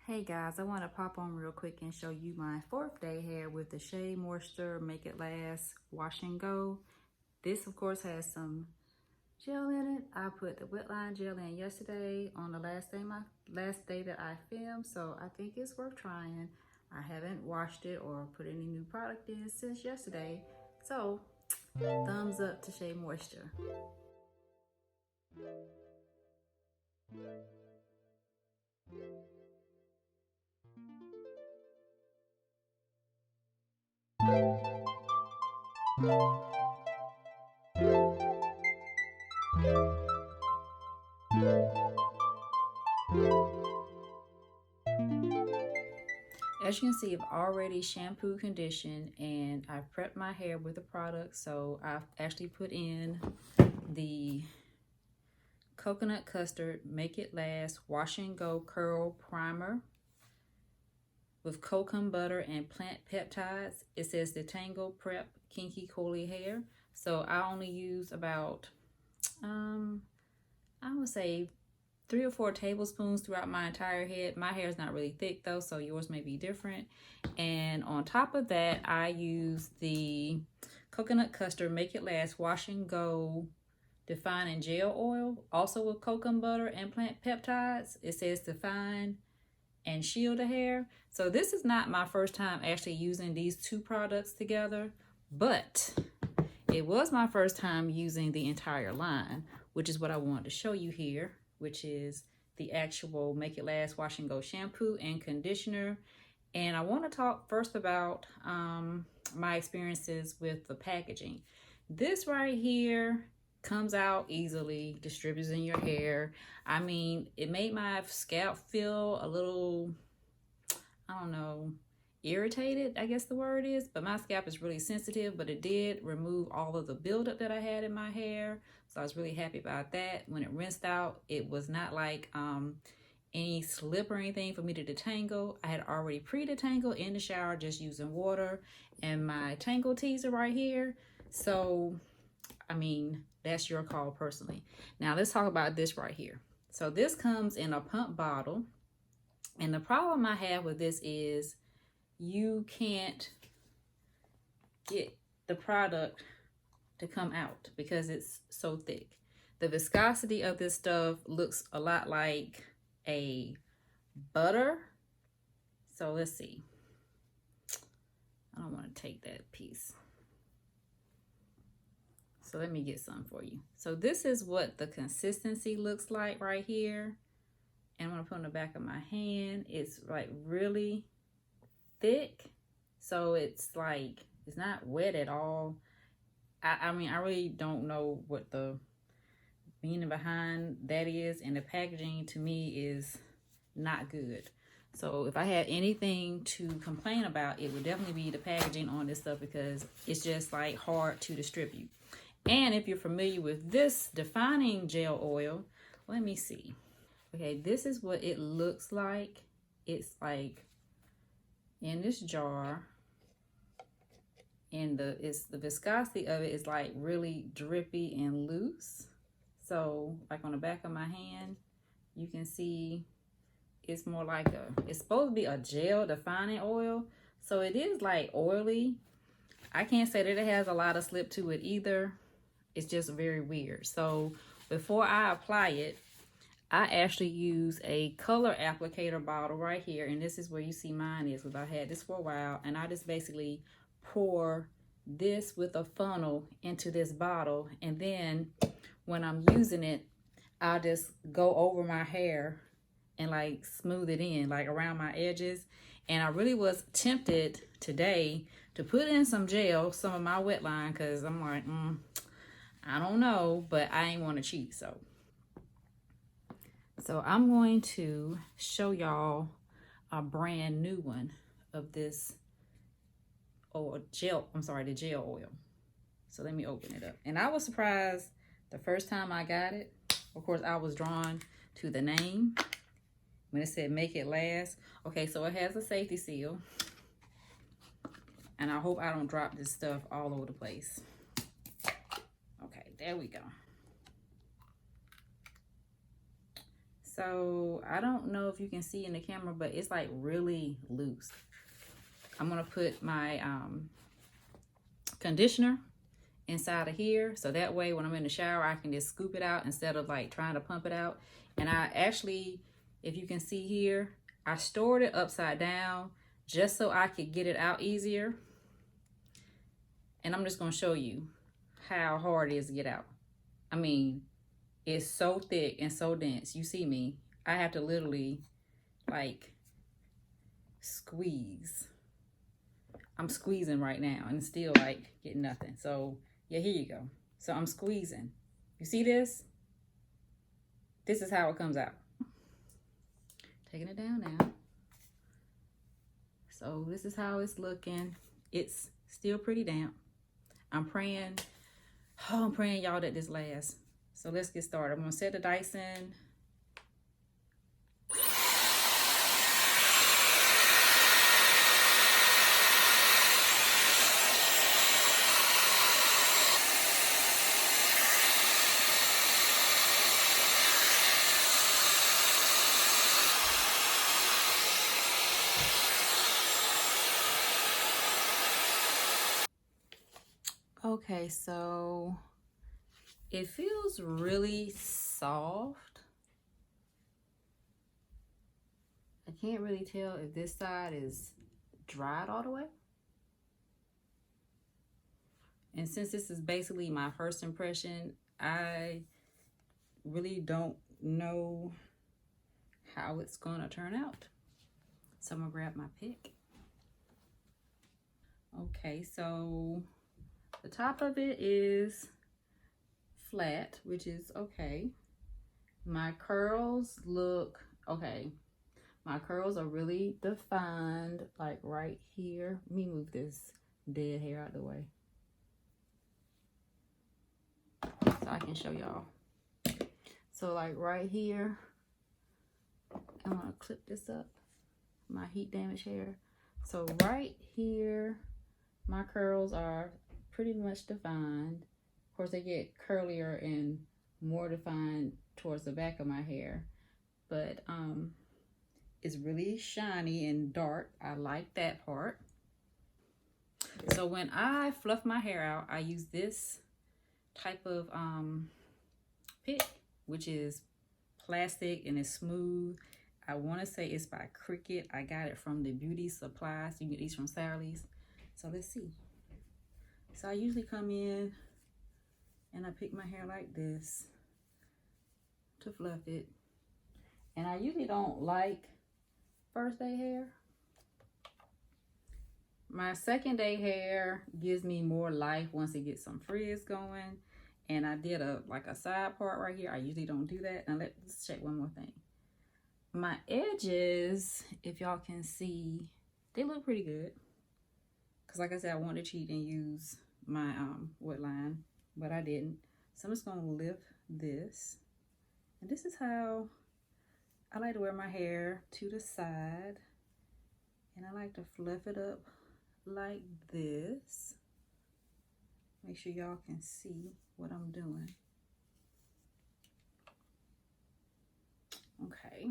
Hey guys, I want to pop on real quick and show you my 4th day hair with the Shea Moisture Make It Last Wash and Go. This of course has some gel in it. I put the WetLine Gel in yesterday on the last day that I filmed, so I think it's worth trying. I haven't washed it or put any new product in since yesterday, so thumbs up to Shea Moisture. As you can see, I've already shampooed, conditioned, and I've prepped my hair with the product. So I've actually put in the Coconut Custard Make It Last Wash and Go Curl Primer with coconut butter and plant peptides. It says detangle, prep, kinky, coily hair. So I only use about, I would say 3 or 4 tablespoons throughout my entire head. My hair is not really thick though, so yours may be different. And on top of that, I use the Coconut Custard Make It Last Wash and Go Define Gel Oil, also with coconut butter and plant peptides. It says define and shield the hair. So this is not my first time actually using these two products together, but it was my first time using the entire line, which is what I wanted to show you here, which is the actual Make It Last Wash and Go shampoo and conditioner. And I want to talk first about my experiences with the packaging. This right here comes out easily, distributes in your hair. I mean, it made my scalp feel a little, I don't know, irritated, I guess the word is, but my scalp is really sensitive, but it did remove all of the buildup that I had in my hair. So I was really happy about that. When it rinsed out, it was not like any slip or anything for me to detangle. I had already pre-detangled in the shower just using water and my tangle teaser right here. So, I mean, that's your call personally. Now let's talk about this right here. So this comes in a pump bottle. And the problem I have with this is you can't get the product to come out because it's so thick. The viscosity of this stuff looks a lot like a butter. So let's see. I don't want to take that piece. So let me get some for you. So this is what the consistency looks like right here. And I'm gonna put on the back of my hand. It's like really thick. So it's like, it's not wet at all. I mean, I really don't know what the meaning behind that is. And the packaging to me is not good. So if I had anything to complain about, it would definitely be the packaging on this stuff because it's just like hard to distribute. And if you're familiar with this defining gel oil, let me see. Okay, this is what it looks like. It's like in this jar, and the viscosity of it is like really drippy and loose. So like on the back of my hand, you can see it's more like it's supposed to be a gel defining oil. So it is like oily. I can't say that it has a lot of slip to it either. It's just very weird. So before I apply it, I actually use a color applicator bottle right here. And this is where you see mine is, because I had this for a while. And I just basically pour this with a funnel into this bottle. And then when I'm using it, I'll just go over my hair and like smooth it in, like around my edges. And I really was tempted today to put in some gel, some of my WetLine, because I'm like, I don't know, but I ain't want to cheat. So I'm going to show y'all a brand new one of this gel. I'm sorry, the gel oil. So let me open it up. And I was surprised the first time I got it. Of course, I was drawn to the name when it said Make It Last. Okay, so it has a safety seal. And I hope I don't drop this stuff all over the place. Okay, there we go. So I don't know if you can see in the camera, but it's like really loose. I'm gonna put my conditioner inside of here, so that way when I'm in the shower I can just scoop it out instead of like trying to pump it out. And I actually, if you can see here, I stored it upside down just so I could get it out easier. And I'm just gonna show you how hard it is to get out. I mean, it's so thick and so dense. You see me, I have to literally like squeeze. I'm squeezing right now and still like getting nothing. So yeah, here you go. So I'm squeezing. You see this? This is how it comes out. Taking it down now. So this is how it's looking. It's still pretty damp. I'm praying y'all that this lasts. So let's get started. I'm gonna set the Dyson. Okay, so it feels really soft. I can't really tell if this side is dried all the way. And since this is basically my first impression, I really don't know how it's gonna turn out. So I'm gonna grab my pick. Okay, so the top of it is flat, which is okay. My curls look okay. My curls are really defined, like right here. Let me move this dead hair out of the way so I can show y'all. So like right here, I'm gonna clip this up, my heat damaged hair. So right here, my curls are pretty much defined. Of course, they get curlier and more defined towards the back of my hair, but it's really shiny and dark. I like that part. So when I fluff my hair out, I use this type of pick, which is plastic and it's smooth. I want to say it's by Cricket. I got it from the beauty supplies. You can get these from Sally's. So let's see. So I usually come in and I pick my hair like this to fluff it. And I usually don't like first day hair. My second day hair gives me more life once it gets some frizz going. And I did a side part right here. I usually don't do that. Now let's check one more thing. My edges, if y'all can see, they look pretty good. Because like I said, I wanted to cheat and use my WetLine, but I didn't. So I'm just going to lift this. And this is how I like to wear my hair to the side. And I like to fluff it up like this. Make sure y'all can see what I'm doing. Okay.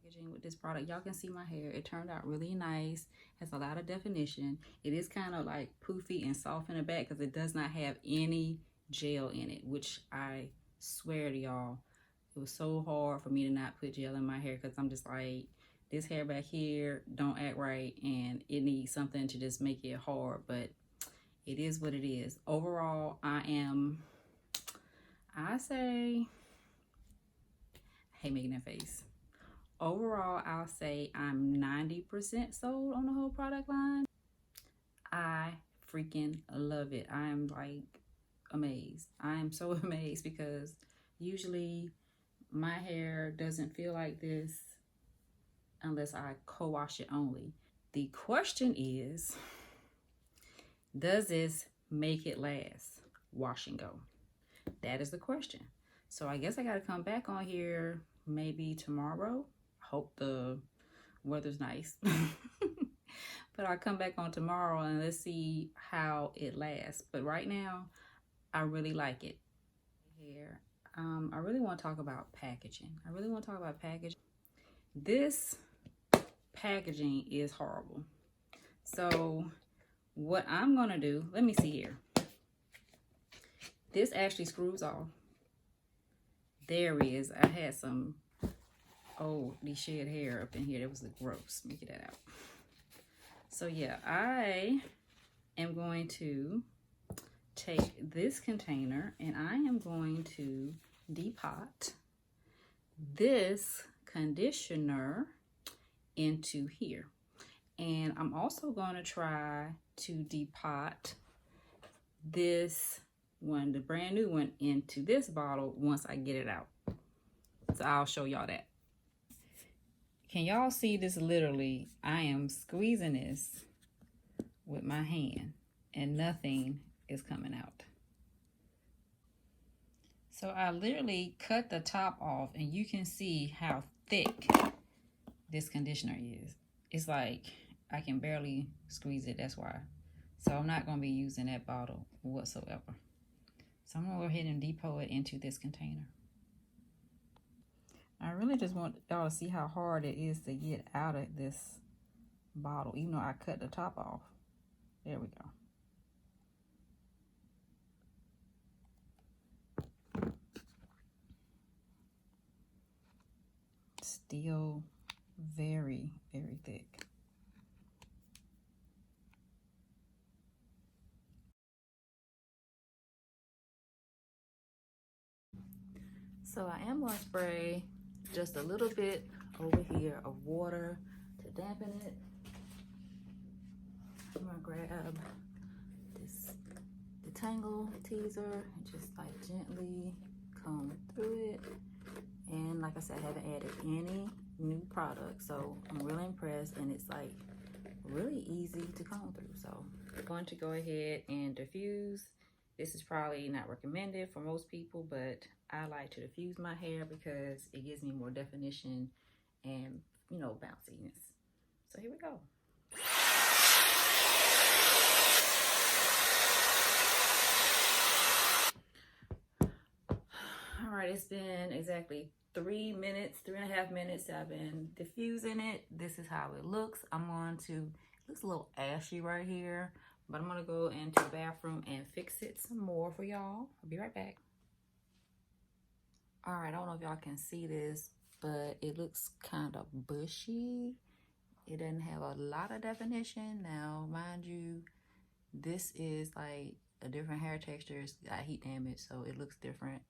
Packaging with this product, y'all can see my hair. It turned out really nice. Has a lot of definition. It is kind of like poofy and soft in the back because it does not have any gel in it, which I swear to y'all, it was so hard for me to not put gel in my hair because I'm just like, this hair back here don't act right and it needs something to just make it hard, but it is what it is. Overall, I hate making that face. Overall, I'll say I'm 90% sold on the whole product line. I freaking love it. I am like amazed. I am so amazed because usually my hair doesn't feel like this unless I co-wash it only. The question is, does this make it last? Wash and go. That is the question. So I guess I got to come back on here maybe tomorrow. Hope the weather's nice. But I'll come back on tomorrow and let's see how it lasts. But right now, I really like it. Here, I really want to talk about packaging. This packaging is horrible. So what I'm going to do, let me see here. This actually screws off. There is. I had some these shed hair up in here. That was gross. Let me get that out. So yeah, I am going to take this container and I am going to depot this conditioner into here. And I'm also going to try to depot this one, the brand new one, into this bottle once I get it out. So I'll show y'all that. Can y'all see this? Literally, I am squeezing this with my hand and nothing is coming out. So I literally cut the top off and you can see how thick this conditioner is. It's like I can barely squeeze it, that's why. So I'm not going to be using that bottle whatsoever. So I'm going to go ahead and depot it into this container. I really just want y'all to see how hard it is to get out of this bottle, even though I cut the top off. There we go. Still very, very thick. So I am going to spray just a little bit over here of water to dampen it. I'm going to grab this detangle teaser and just like gently comb through it. And like I said, I haven't added any new product, so I'm really impressed, and it's like really easy to comb through. So I'm going to go ahead and diffuse. This is probably not recommended for most people, but I like to diffuse my hair because it gives me more definition and, you know, bounciness. So here we go. All right, it's been exactly 3.5 minutes. I've been diffusing it. This is how it looks. It looks a little ashy right here, but I'm gonna go into the bathroom and fix it some more for y'all. I'll be right back. All right, I don't know if y'all can see this, but it looks kind of bushy. It doesn't have a lot of definition. Now, mind you, this is like a different hair texture. It's got heat damage, so it looks different.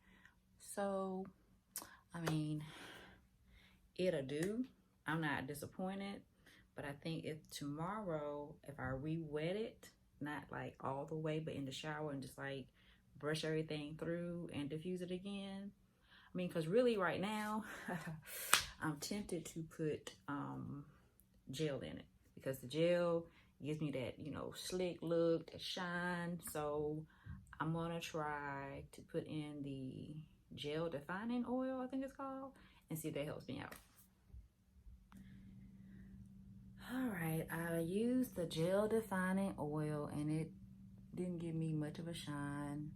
So, I mean, it'll do. I'm not disappointed, but I think if tomorrow, if I re-wet it, not like all the way, but in the shower and just like brush everything through and diffuse it again. I mean, because really right now, I'm tempted to put gel in it because the gel gives me that, you know, slick look, that shine. So I'm gonna try to put in the gel defining oil, I think it's called, and see if that helps me out. All right, I used the gel defining oil and it didn't give me much of a shine,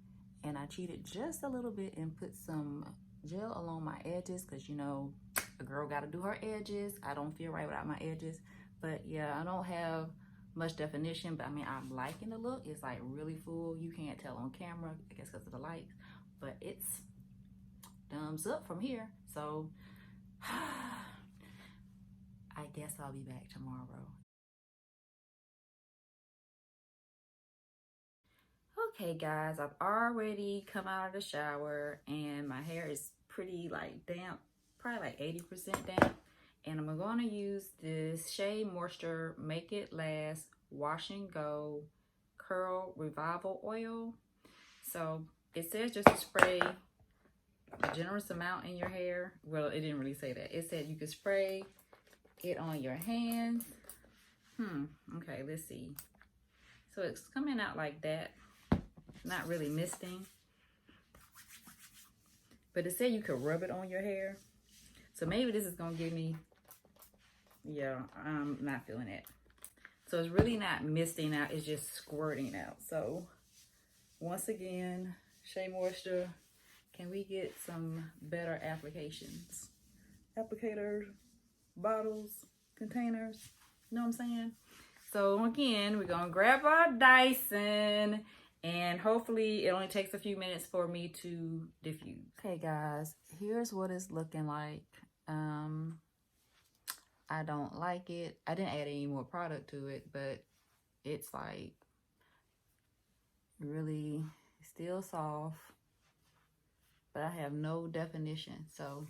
and I cheated just a little bit and put some gel along my edges because, you know, a girl got to do her edges. I don't feel right without my edges, but yeah, I don't have much definition, but I mean, I'm liking the look. It's like really full. You can't tell on camera, I guess because of the lights, but it's thumbs up from here. So I guess I'll be back tomorrow. Okay guys, I've already come out of the shower and my hair is pretty like damp, probably like 80% damp. And I'm going to use this Shea Moisture Make It Last Wash and Go Curl Revival Oil. So it says just to spray a generous amount in your hair. Well, it didn't really say that. It said you could spray it on your hands. Okay, let's see. So it's coming out like that. Not really misting. But it said you could rub it on your hair. So maybe this is going to give me, yeah, I'm not feeling it. So it's really not misting out. It's just squirting out. So once again, Shea Moisture Can we get some better applications? Applicators, bottles, containers, you know what I'm saying? So again, we're gonna grab our Dyson and hopefully it only takes a few minutes for me to diffuse. Okay guys, here's what it's looking like. I don't like it. I didn't add any more product to it, but it's like really still soft, but I have no definition. So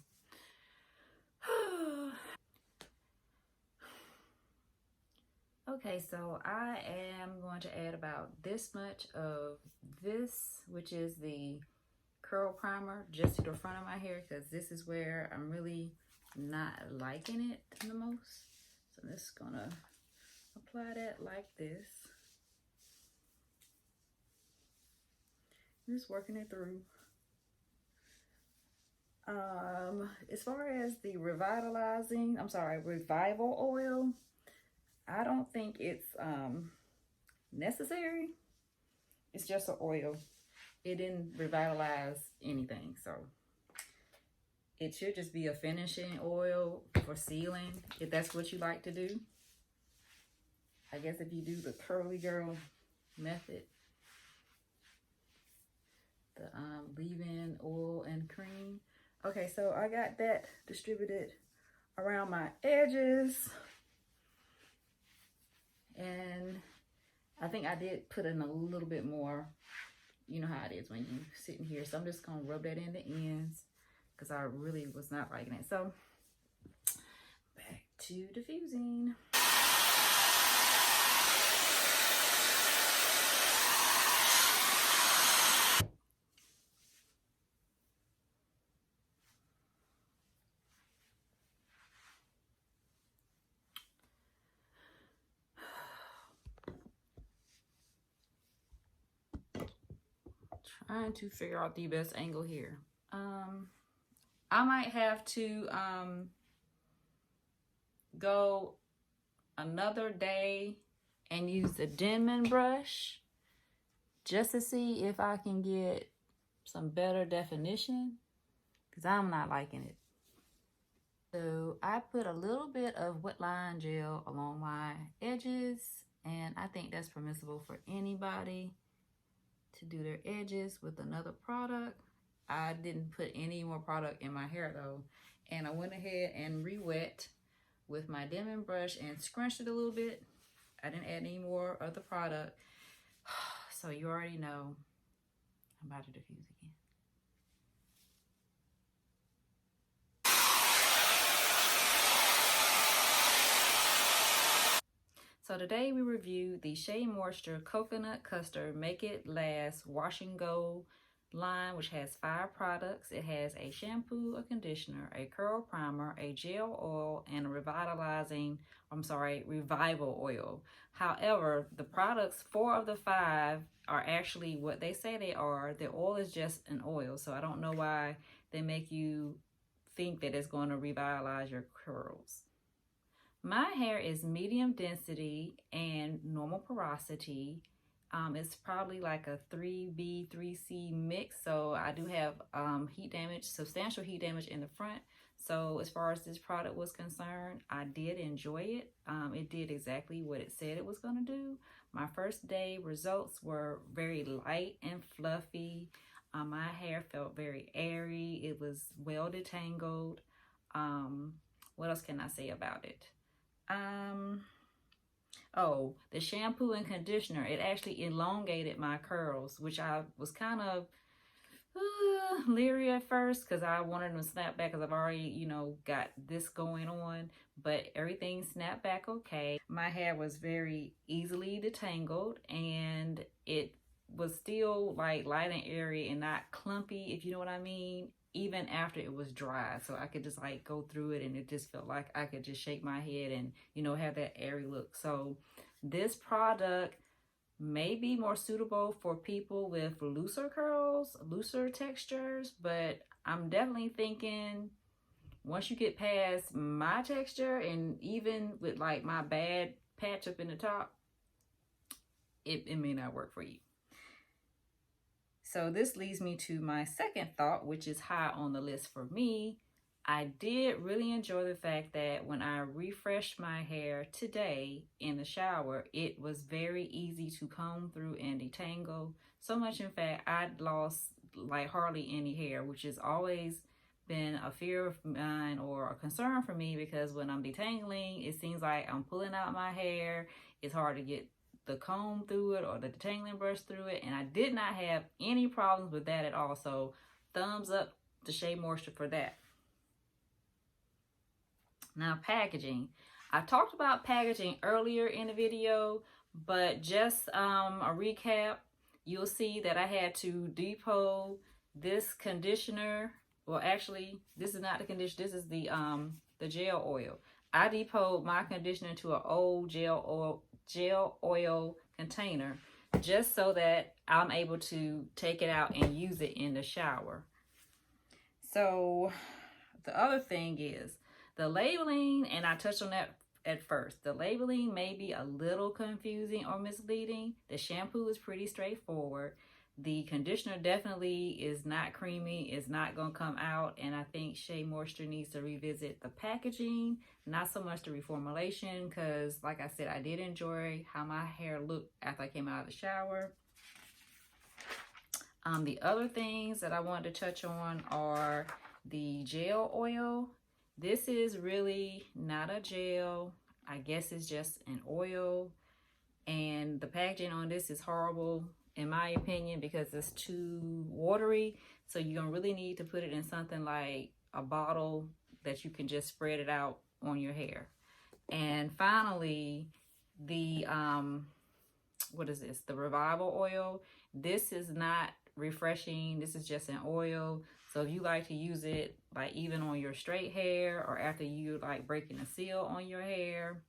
okay, so I am going to add about this much of this, which is the curl primer, just to the front of my hair, because this is where I'm really not liking it the most. So I'm just gonna apply that like this. I'm just working it through. As far as the revival oil, I don't think it's necessary. It's just an oil. It didn't revitalize anything, so it should just be a finishing oil for sealing, if that's what you like to do. I guess if you do the curly girl method, the leave-in oil and cream. Okay, so I got that distributed around my edges, and I think I did put in a little bit more. You know how it is when you sitting here, so I'm just gonna rub that in the ends because I really was not liking it. So back to diffusing. Trying to figure out the best angle here. I might have to go another day and use the Denman brush just to see if I can get some better definition, because I'm not liking it. So I put a little bit of WetLine Gel along my edges, and I think that's permissible for anybody to do their edges with another product. I didn't put any more product in my hair though, and I went ahead and re-wet with my Denman brush and scrunched it a little bit. I didn't add any more of the product. So you already know I'm about to diffuse again. So today we reviewed the Sheamoisture Coconut Custard Make It Last Wash and Go line, which has 5 products. It has a shampoo, a conditioner, a curl primer, a gel oil, and a revival oil. However, the products, 4 of the 5 are actually what they say they are. The oil is just an oil, so I don't know why they make you think that it's going to revitalize your curls. My hair is medium density and normal porosity. It's probably like a 3B, 3C mix. So I do have heat damage, substantial heat damage in the front. So as far as this product was concerned, I did enjoy it. It did exactly what it said it was going to do. My first day results were very light and fluffy. My hair felt very airy. It was well detangled. What else can I say about it? Oh, the shampoo and conditioner, it actually elongated my curls, which I was kind of leery at first because I wanted them to snap back because I've already, you know, got this going on, but everything snapped back okay. My hair was very easily detangled, and it was still like light and airy and not clumpy, if you know what I mean, even after it was dry. So I could just like go through it and it just felt like I could just shake my head and, you know, have that airy look. So this product may be more suitable for people with looser curls, looser textures, but I'm definitely thinking once you get past my texture and even with like my bad patch up in the top, it may not work for you. So this leads me to my second thought, which is high on the list for me. I did really enjoy the fact that when I refreshed my hair today in the shower, it was very easy to comb through and detangle. So much, in fact, I lost like hardly any hair, which has always been a fear of mine or a concern for me, because when I'm detangling, it seems like I'm pulling out my hair. It's hard to get the comb through it or the detangling brush through it, and I did not have any problems with that at all. So thumbs up to SheaMoisture for that. Now, packaging. I talked about packaging earlier in the video, but just a recap, you'll see that I had to depot this conditioner. Well, actually, this is not the conditioner. This is the gel oil. I depoted my conditioner to an old gel oil container just so that I'm able to take it out and use it in the shower. So the other thing is the labeling, and I touched on that at first. The labeling may be a little confusing or misleading. The shampoo is pretty straightforward. The conditioner definitely is not creamy. It's not going to come out. And I think SheaMoisture needs to revisit the packaging, not so much the reformulation, because like I said, I did enjoy how my hair looked after I came out of the shower. The other things that I wanted to touch on are the gel oil. This is really not a gel. I guess it's just an oil. And the packaging on this is horrible, in my opinion, because it's too watery. So you're going to really need to put it in something like a bottle that you can just spread it out on your hair. And finally, the, what is this? The Revival oil. This is not refreshing. This is just an oil. So if you like to use it like even on your straight hair or after you like breaking a seal on your hair,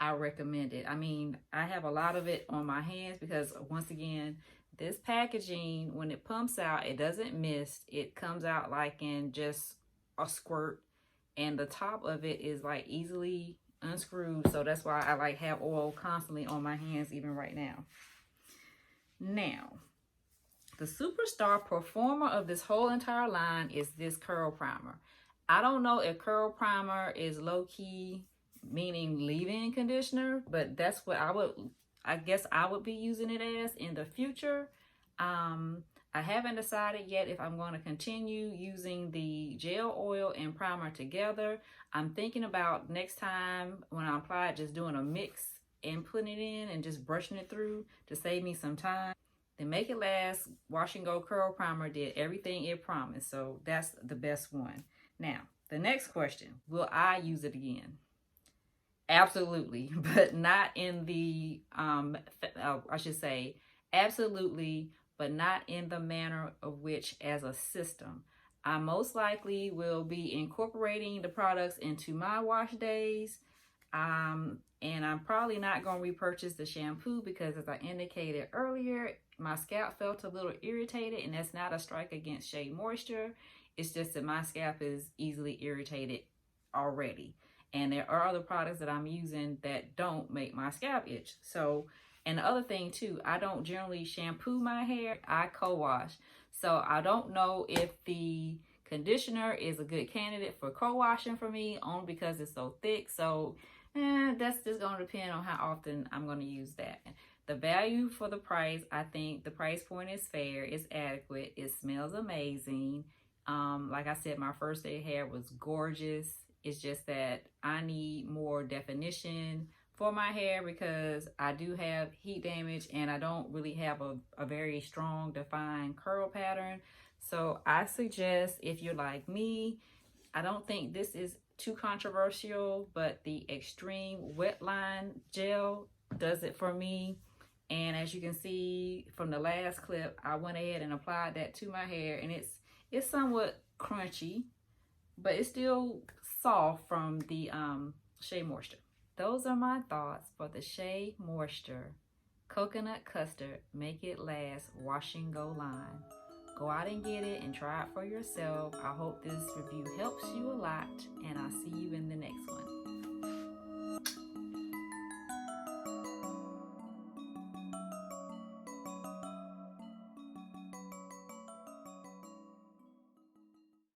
I recommend it. I mean, I have a lot of it on my hands because once again, this packaging, when it pumps out, it doesn't mist. It comes out like in just a squirt, and the top of it is like easily unscrewed. So that's why I like have oil constantly on my hands even right now. Now, the superstar performer of this whole entire line is this curl primer. I don't know if curl primer is low-key, meaning leave-in conditioner, but that's what I guess I would be using it as in the future. I haven't decided yet if I'm going to continue using the gel oil and primer together. I'm thinking about next time when I apply it, just doing a mix and putting it in and just brushing it through to save me some time. The Make It Last Wash and Go Curl Primer did everything it promised, so that's the best one. Now, the next question, will I use it again? Absolutely, but not in the, I should say, absolutely, but not in the manner of which as a system. I most likely will be incorporating the products into my wash days. And I'm probably not going to repurchase the shampoo because, as I indicated earlier, my scalp felt a little irritated, and that's not a strike against SheaMoisture. It's just that my scalp is easily irritated already. And there are other products that I'm using that don't make my scalp itch. So, and the other thing too, I don't generally shampoo my hair. I co-wash. So I don't know if the conditioner is a good candidate for co-washing for me, only because it's so thick. So that's just going to depend on how often I'm going to use that. The value for the price, I think the price point is fair. It's adequate. It smells amazing. Like I said, my first day hair was gorgeous. It's just that I need more definition for my hair because I do have heat damage and I don't really have a very strong defined curl pattern. So I suggest, if you're like me, I don't think this is too controversial, but the Extreme WetLine Gel does it for me. And as you can see from the last clip, I went ahead and applied that to my hair, and it's somewhat crunchy, but it's still soft from the SheaMoisture. Those are my thoughts for the SheaMoisture Coconut Custard Make It Last Wash and Go line. Go out and get it and try it for yourself. I hope this review helps you a lot, and I'll see you in the next one.